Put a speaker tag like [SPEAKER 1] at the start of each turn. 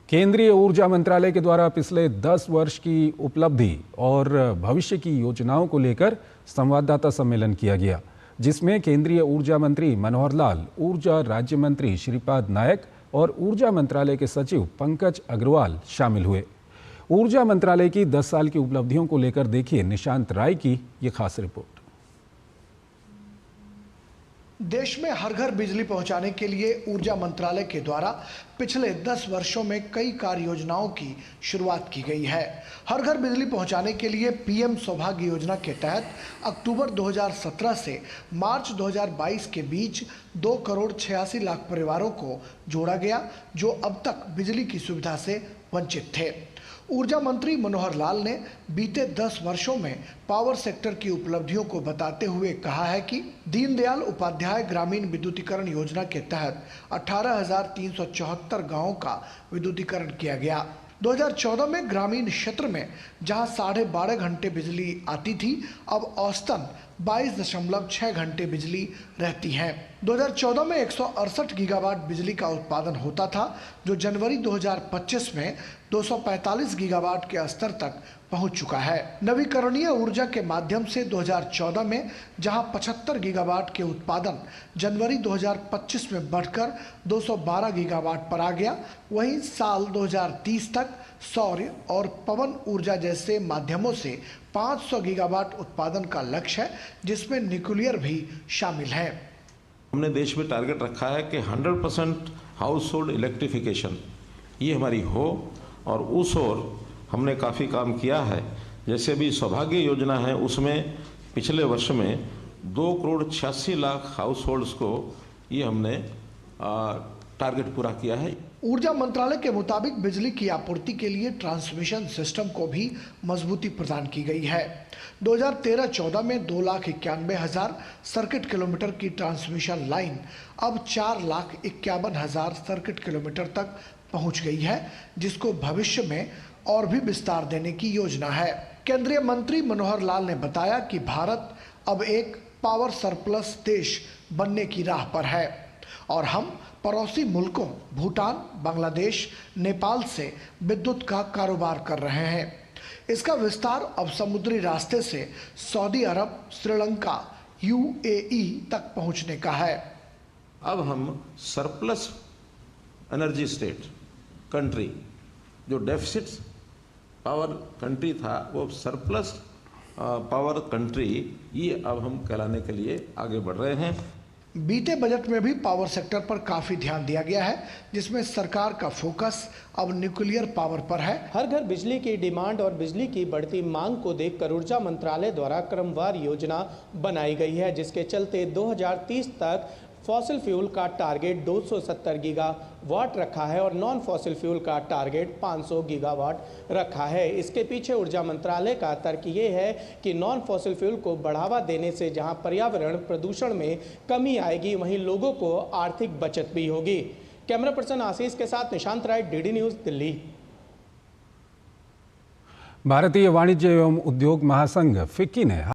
[SPEAKER 1] केंद्रीय ऊर्जा मंत्रालय के द्वारा पिछले 10 वर्ष की उपलब्धि और भविष्य की योजनाओं को लेकर संवाददाता सम्मेलन किया गया, जिसमें केंद्रीय ऊर्जा मंत्री मनोहर लाल, ऊर्जा राज्य मंत्री श्रीपाद नायक और ऊर्जा मंत्रालय के सचिव पंकज अग्रवाल शामिल हुए। ऊर्जा मंत्रालय की 10 साल की उपलब्धियों को लेकर देखिए निशांत राय की ये खास रिपोर्ट।
[SPEAKER 2] देश में हर घर बिजली पहुंचाने के लिए ऊर्जा मंत्रालय के द्वारा पिछले 10 वर्षों में कई कार्य योजनाओं की शुरुआत की गई है। हर घर बिजली पहुंचाने के लिए पीएम सौभाग्य योजना के तहत अक्टूबर 2017 से मार्च 2022 के बीच 2,86,00,000 परिवारों को जोड़ा गया, जो अब तक बिजली की सुविधा से वंचित थे। ऊर्जा मंत्री मनोहर लाल ने बीते 10 वर्षों में पावर सेक्टर की उपलब्धियों को बताते हुए कहा है कि दीनदयाल उपाध्याय ग्रामीण विद्युतीकरण योजना के तहत 18,374 गांवों का विद्युतीकरण किया गया। 2014 में ग्रामीण क्षेत्र में जहां 12.5 घंटे बिजली आती थी, अब औसतन 22.6 घंटे बिजली रहती है। 2014 में 168 गीगावाट बिजली का उत्पादन होता था, जो जनवरी 2025 में 245 गीगावाट के स्तर तक पहुंच चुका है। नवीकरणीय ऊर्जा के माध्यम से 2014 में जहां 75 गीगावाट के उत्पादन जनवरी 2025 में बढ़कर 212 गीगावाट पर आ गया, वहीं साल 2030 तक सौर और पवन ऊर्जा जैसे माध्यमों से 500 गीगावाट उत्पादन का लक्ष्य है, जिसमें न्यूक्लियर भी शामिल है।
[SPEAKER 3] हमने देश में टारगेट रखा है कि 100% हाउस होल्ड इलेक्ट्रिफिकेशन ये हमारी हो, और उस ओर हमने काफ़ी काम किया है। जैसे भी सौभाग्य योजना है, उसमें पिछले वर्ष में 2,86,00,000 हाउस होल्ड्स को ये हमने टारगेट पूरा किया है।
[SPEAKER 2] ऊर्जा मंत्रालय के मुताबिक बिजली की आपूर्ति के लिए ट्रांसमिशन सिस्टम को भी मजबूती प्रदान की गई है। 2013-14 में 2,91,000 सर्किट किलोमीटर की ट्रांसमिशन लाइन अब 4,51,000 सर्किट किलोमीटर तक पहुंच गई है, जिसको भविष्य में और भी विस्तार देने की योजना है। केंद्रीय मंत्री मनोहर लाल ने बताया कि भारत अब एक पावर सरप्लस देश बनने की राह पर है और हम पड़ोसी मुल्कों भूटान, बांग्लादेश, नेपाल से विद्युत का कारोबार कर रहे हैं। इसका विस्तार अब समुद्री रास्ते से सऊदी अरब, श्रीलंका, यूएई तक पहुंचने का है।
[SPEAKER 3] अब हम सरप्लस एनर्जी स्टेट कंट्री, जो डेफिसिट पावर कंट्री था, वो सरप्लस पावर कंट्री, ये अब हम कहलाने के लिए आगे बढ़ रहे हैं।
[SPEAKER 2] बीते बजट में भी पावर सेक्टर पर काफी ध्यान दिया गया है, जिसमें सरकार का फोकस अब न्यूक्लियर पावर पर है।
[SPEAKER 4] हर घर बिजली की डिमांड और बिजली की बढ़ती मांग को देखकर ऊर्जा मंत्रालय द्वारा क्रमवार योजना बनाई गई है, जिसके चलते 2030 तक फॉसिल फ्यूल का टारगेट 270 गीगावाट रखा है और नॉन फॉसिल फ्यूल का टारगेट 500 गीगावाट रखा है। इसके पीछे ऊर्जा मंत्रालय का तर्क ये है कि नॉन फॉसिल फ्यूल को बढ़ावा देने से जहां पर्यावरण प्रदूषण में कमी आएगी, वहीं लोगों को आर्थिक बचत भी होगी। कैमरा पर्सन आशीष के साथ निशांत राय, डीडी न्यूज़, दिल्ली।
[SPEAKER 1] भारतीय वाणिज्य एवं उद्योग महासंघ फिक्की ने